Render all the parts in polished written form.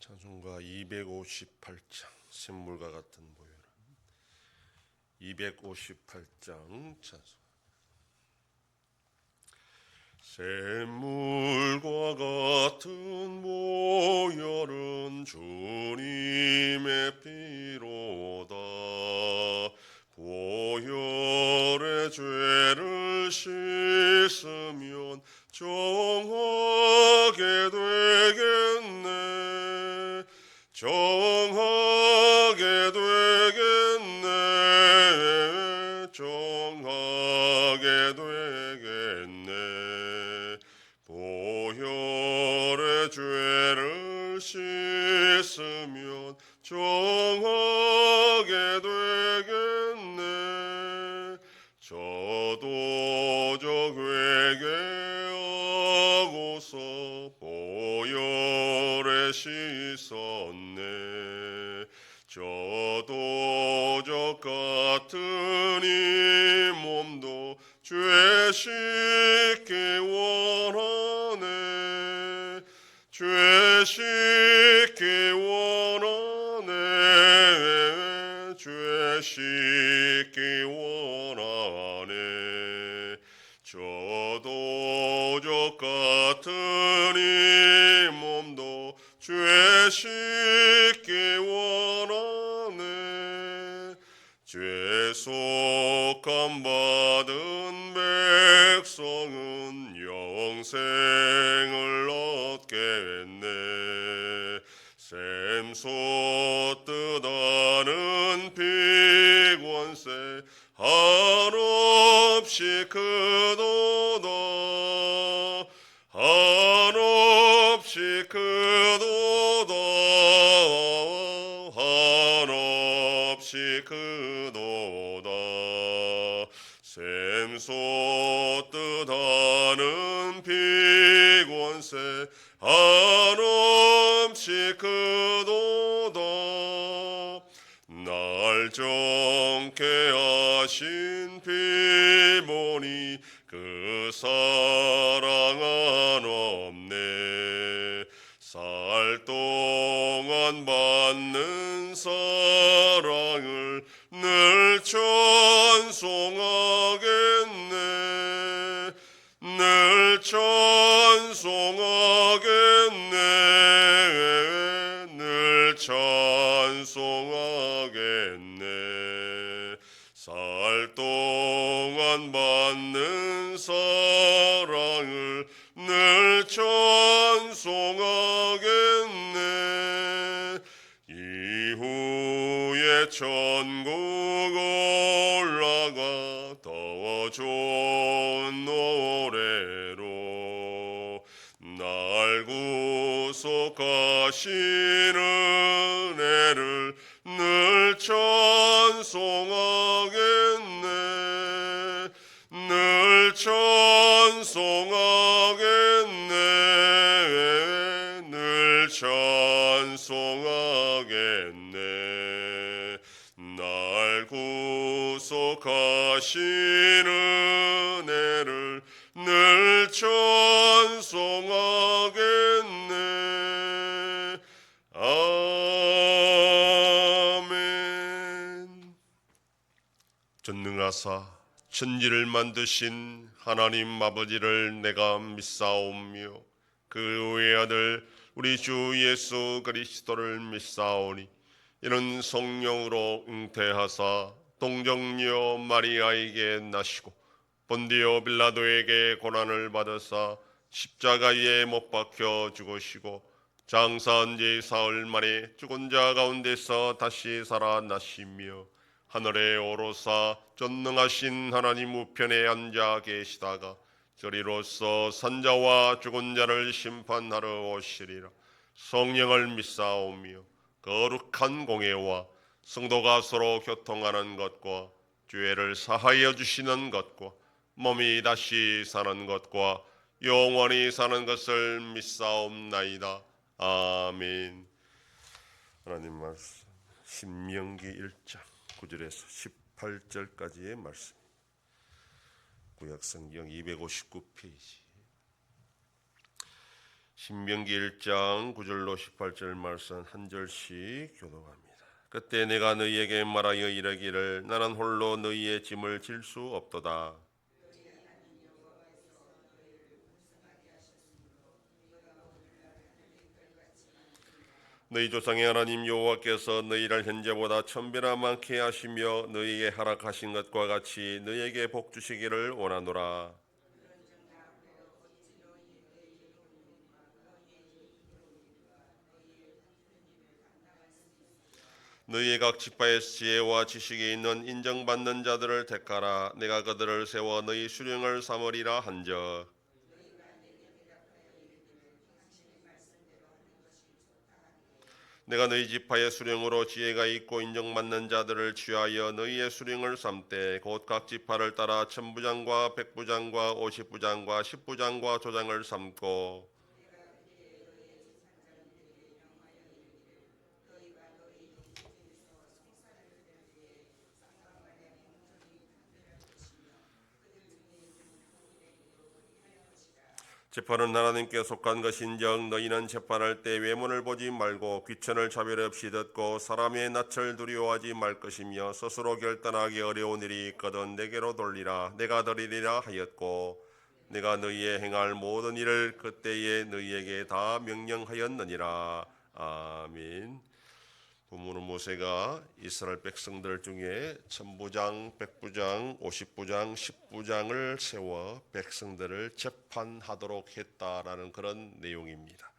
찬송가 258장 샘물과 같은 보혈은 258장 찬송. 샘물과 같은 보혈은 주님의 피로다. 보혈의 죄를 씻으면 정하게 되겠네. 정하게 되겠네. 정하게 되겠네. 보혈의 죄를 씻으면 정하게 되겠네. 저도적 회개하고서 보혈에 씻었네. 저도적 같은 이 몸도 죄 씻기 원하네. 죄 씻기 원하네. 죄 씻기 원하네. 저도적 같은 이 몸도 죄 씻기 원하네. 죄속함 받은 백성은 영생을 얻겠네. 샘솟듯 하는 피권세 한없이 크도다. 한없이 크도다. 한없이 크도다. 샘솟듯 하는 피권세 한없이 크도다. 날 정케 하신 피보니 그 사랑 한없네. 살 동안 받는 사랑을 늘 찬송하겠네. 늘 찬송하겠네. 늘 찬송하겠네. 살 동안 받는 사랑을 늘 찬송하겠네. 이후에 천국 올라가 더 좋은 노래로 날 구속하신 은혜를 늘 찬송하겠네. 늘 찬송하겠네. 늘 찬송하겠네. 날 구속하신 은혜를 늘 찬송하겠네. 아멘. 전능하사 천지를 만드신 하나님 아버지를 내가 믿사오며 그 외아들 우리 주 예수 그리스도를 믿사오니 이는 성령으로 잉태하사 동정녀 마리아에게 나시고 본디오 빌라도에게 고난을 받으사 십자가에 못 박혀 죽으시고 장사한 지 사흘 만에 죽은 자 가운데서 다시 살아나시며 하늘에 오르사 전능하신 하나님 우편에 앉아 계시다가 저리로서 산자와 죽은 자를 심판하러 오시리라. 성령을 믿사오며 거룩한 공예와 성도가 서로 교통하는 것과 죄를 사하여 주시는 것과 몸이 다시 사는 것과 영원히 사는 것을 믿사옵나이다. 아멘. 하나님 말씀 신명기 1장 9절에서 18절까지의 말씀. 구약성경 259페이지. 신명기 1장 9절로 18절 말씀 한 절씩 교독합니다. 그때 내가 너희에게 말하여 이르기를 나는 홀로 너희의 짐을 질 수 없도다. 너희 조상의 하나님 여호와께서 너희를 현재보다 1000배나 많게 하시며 너희에게 허락하신 것과 같이 너희에게 복 주시기를 원하노라. 너희의 각 지파의 지혜와 지식이 있는 인정받는 자들을 택하라. 내가 그들을 세워 너희 수령을 삼으리라 한즉 내가 너희 지파의 수령으로 지혜가 있고 인정받는 자들을 취하여 너희의 수령을 삼되 곧 각 지파를 따라 천부장과 백부장과 50부장과 10부장과 조장을 삼고 재판은 하나님께 속한 것인즉 너희는 재판할 때 외모를 보지 말고 귀천을 차별 없이 듣고 사람의 낯을 두려워하지 말 것이며 스스로 결단하기 어려운 일이 있거든 내게로 돌리라. 내가 들으리라 하였고 내가 너희의 행할 모든 일을 그때에 너희에게 다 명령하였느니라. 아멘. 본문은 모세가 이스라엘 백성들 중에 천부장, 백부장, 50부장, 10부장을 세워 백성들을 재판하도록 했다라는 그런 내용입니다.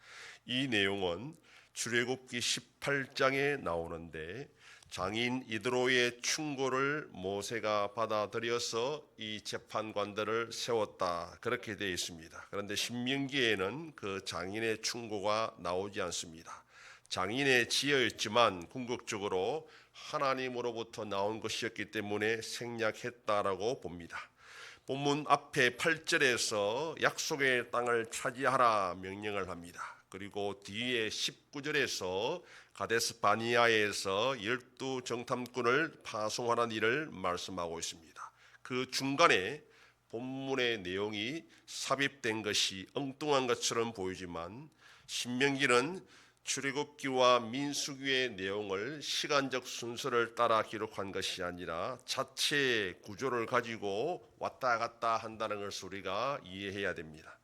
이 내용은 출애굽기 18장에 나오는데 장인 이드로의 충고를 모세가 받아들여서 이 재판관들을 세웠다 그렇게 되어 있습니다. 그런데 신명기에는 그 장인의 충고가 나오지 않습니다. 장인의 지혜였지만 궁극적으로 하나님으로부터 나온 것이었기 때문에 생략했다라고 봅니다. 본문 앞에 8절에서 약속의 땅을 차지하라 명령을 합니다. 그리고 뒤에 19절에서 가데스 바니아에서 12 정탐꾼을 파송하는 일을 말씀하고 있습니다. 그 중간에 본문의 내용이 삽입된 것이 엉뚱한 것처럼 보이지만 신명기는 출애굽기와 민수기의 내용을 시간적 순서를 따라 기록한 것이 아니라 자체의 구조를 가지고 왔다 갔다 한다는 것을 우리가 이해해야 됩니다.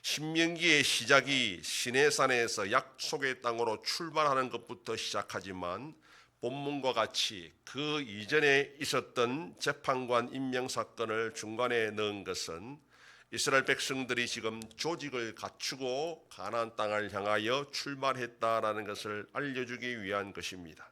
신명기의 시작이 시내산에서 약속의 땅으로 출발하는 것부터 시작하지만 본문과 같이 그 이전에 있었던 재판관 임명 사건을 중간에 넣은 것은 이스라엘 백성들이 지금 조직을 갖추고 가나안 땅을 향하여 출발했다라는 것을 알려주기 위한 것입니다.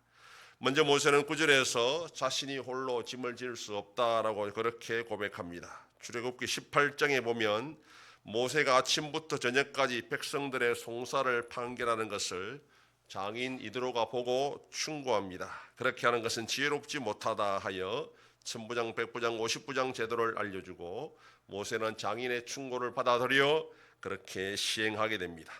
먼저 모세는 9절에서 자신이 홀로 짐을 질 수 없다라고 그렇게 고백합니다. 출애굽기 18장에 보면 모세가 아침부터 저녁까지 백성들의 송사를 판결하는 것을 장인 이드로가 보고 충고합니다. 그렇게 하는 것은 지혜롭지 못하다 하여 천부장, 백부장, 50부장 제도를 알려주고 모세는 장인의 충고를 받아들여 그렇게 시행하게 됩니다.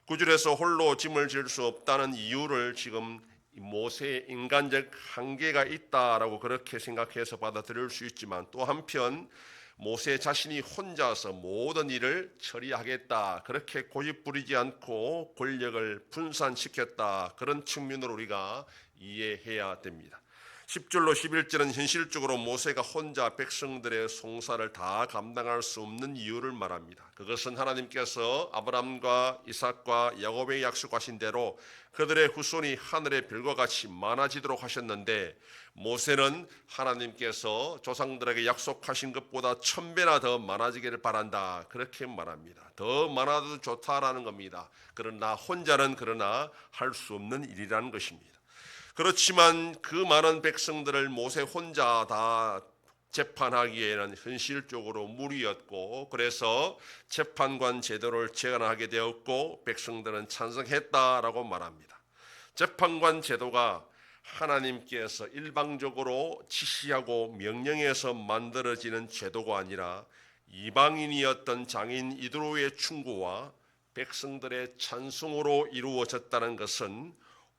9절에서 홀로 짐을 질 수 없다는 이유를 지금 모세의 인간적 한계가 있다라고 그렇게 생각해서 받아들일 수 있지만 또 한편 모세 자신이 혼자서 모든 일을 처리하겠다 그렇게 고집부리지 않고 권력을 분산시켰다 그런 측면으로 우리가 이해해야 됩니다. 10절로 11절은 현실적으로 모세가 혼자 백성들의 송사를 다 감당할 수 없는 이유를 말합니다. 그것은 하나님께서 아브라함과 이삭과 야곱에게 약속하신 대로 그들의 후손이 하늘의 별과 같이 많아지도록 하셨는데 모세는 하나님께서 조상들에게 약속하신 것보다 1000배나 더 많아지기를 바란다 그렇게 말합니다. 더 많아도 좋다라는 겁니다. 그러나 혼자는 할 수 없는 일이라는 것입니다. 그렇지만 그 많은 백성들을 모세 혼자 다 재판하기에는 현실적으로 무리였고 그래서 재판관 제도를 제안하게 되었고 백성들은 찬성했다라고 말합니다. 재판관 제도가 하나님께서 일방적으로 지시하고 명령해서 만들어지는 제도가 아니라 이방인이었던 장인 이드로의 충고와 백성들의 찬송으로 이루어졌다는 것은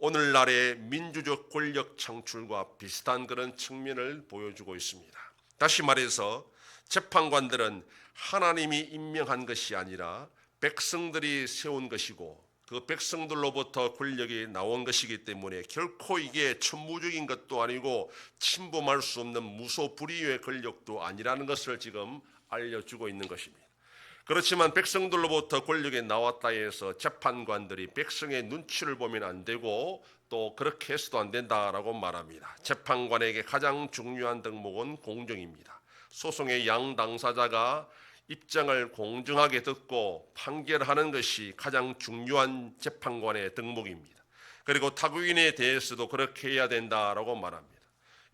오늘날의 민주적 권력 창출과 비슷한 그런 측면을 보여주고 있습니다. 다시 말해서 재판관들은 하나님이 임명한 것이 아니라 백성들이 세운 것이고 그 백성들로부터 권력이 나온 것이기 때문에 결코 이게 천무적인 것도 아니고 침범할 수 없는 무소불위의 권력도 아니라는 것을 지금 알려주고 있는 것입니다. 그렇지만 백성들로부터 권력이 나왔다 해서 재판관들이 백성의 눈치를 보면 안 되고 또 그렇게 해서도 안 된다라고 말합니다. 재판관에게 가장 중요한 덕목은 공정입니다. 소송의 양 당사자가 입장을 공정하게 듣고 판결하는 것이 가장 중요한 재판관의 덕목입니다. 그리고 타국인에 대해서도 그렇게 해야 된다라고 말합니다.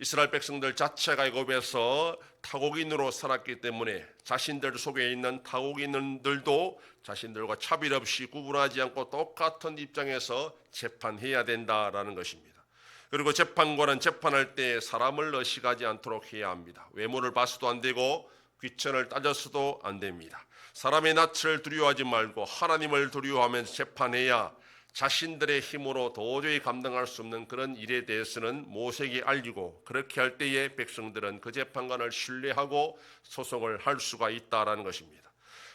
이스라엘 백성들 자체가 애굽에서 타국인으로 살았기 때문에 자신들 속에 있는 타국인들도 자신들과 차별 없이 구분하지 않고 똑같은 입장에서 재판해야 된다라는 것입니다. 그리고 재판관은 재판할 때 사람을 의식하지 않도록 해야 합니다. 외모를 봐서도 안 되고 귀천을 따져서도 안 됩니다. 사람의 낯을 두려워하지 말고 하나님을 두려워하면서 재판해야 자신들의 힘으로 도저히 감당할 수 없는 그런 일에 대해서는 모세에게 알리고 그렇게 할 때에 백성들은 그 재판관을 신뢰하고 소송을 할 수가 있다라는 것입니다.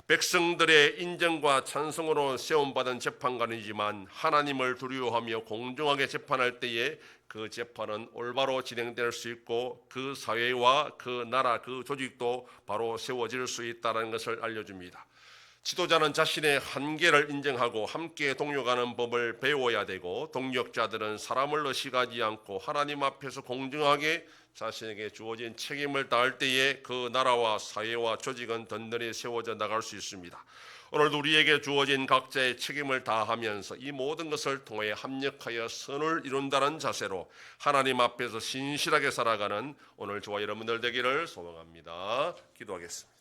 백성들의 인정과 찬성으로 세움받은 재판관이지만 하나님을 두려워하며 공정하게 재판할 때에 그 재판은 올바로 진행될 수 있고 그 사회와 그 나라 그 조직도 바로 세워질 수 있다는 것을 알려줍니다. 지도자는 자신의 한계를 인정하고 함께 동력하는 법을 배워야 되고 동력자들은 사람을 의식하지 않고 하나님 앞에서 공정하게 자신에게 주어진 책임을 다할 때에 그 나라와 사회와 조직은 든든히 세워져 나갈 수 있습니다. 오늘도 우리에게 주어진 각자의 책임을 다하면서 이 모든 것을 통해 합력하여 선을 이룬다는 자세로 하나님 앞에서 신실하게 살아가는 오늘 저와 여러분들 되기를 소망합니다. 기도하겠습니다.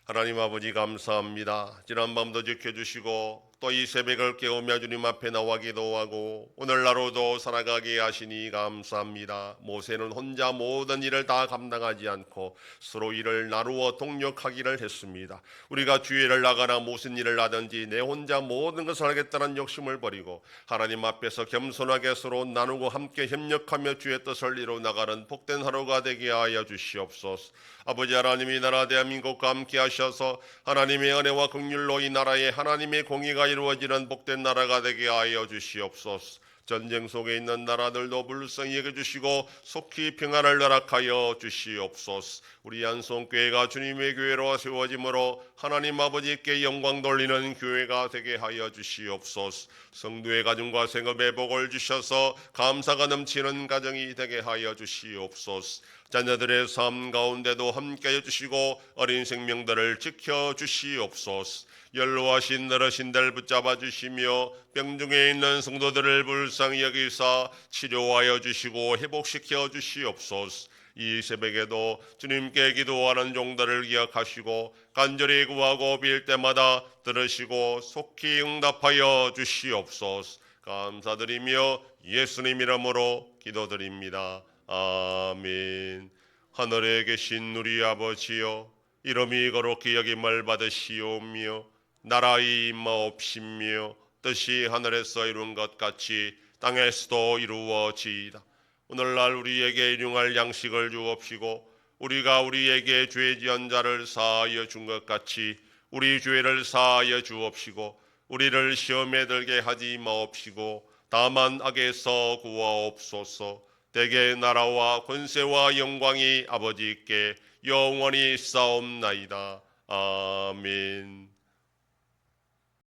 하나님 아버지 감사합니다. 지난밤도 지켜주시고 또 이 새벽을 깨우며 주님 앞에 나와 기도하고 오늘 하루도 살아가게 하시니 감사합니다. 모세는 혼자 모든 일을 다 감당하지 않고 서로 일을 나누어 동력하기를 했습니다. 우리가 주일을 나가나 무슨 일을 하든지 내 혼자 모든 것을 하겠다는 욕심을 버리고 하나님 앞에서 겸손하게 서로 나누고 함께 협력하며 주의 뜻을 이루어 나가는 복된 하루가 되게 하여 주시옵소서. 아버지 하나님이 나라 대한민국과 함께 하셔서 하나님의 은혜와 긍휼로 이 나라에 하나님의 공의가 이루어지는 복된 나라가 되게 하여 주시옵소서. 전쟁 속에 있는 나라들도 불쌍히 여겨주시고 속히 평안을 허락하여 주시옵소서. 우리 안송교회가 주님의 교회로 세워짐으로 하나님 아버지께 영광 돌리는 교회가 되게 하여 주시옵소서. 성도의 가정과 생업에 복을 주셔서 감사가 넘치는 가정이 되게 하여 주시옵소서. 자녀들의 삶 가운데도 함께해 주시고 어린 생명들을 지켜주시옵소서. 연로하신 어르신들 붙잡아 주시며 병중에 있는 성도들을 불쌍히 여기사 치료하여 주시고 회복시켜 주시옵소서. 이 새벽에도 주님께 기도하는 종들을 기억하시고 간절히 구하고 빌 때마다 들으시고 속히 응답하여 주시옵소서. 감사드리며 예수님 이름으로 기도드립니다. 아멘. 하늘에 계신 우리 아버지여, 이름이 거룩히 여김을 받으시오며 나라의 임하옵시며 뜻이 하늘에서 이룬 것 같이 땅에서도 이루어지이다. 오늘날 우리에게 일용할 양식을 주옵시고 우리가 우리에게 죄 지은 자를 사하여 준 것 같이 우리 죄를 사하여 주옵시고 우리를 시험에 들게 하지 마옵시고 다만 악에서 구하옵소서. 대개 나라와 권세와 영광이 아버지께 영원히 싸움나이다. 아멘.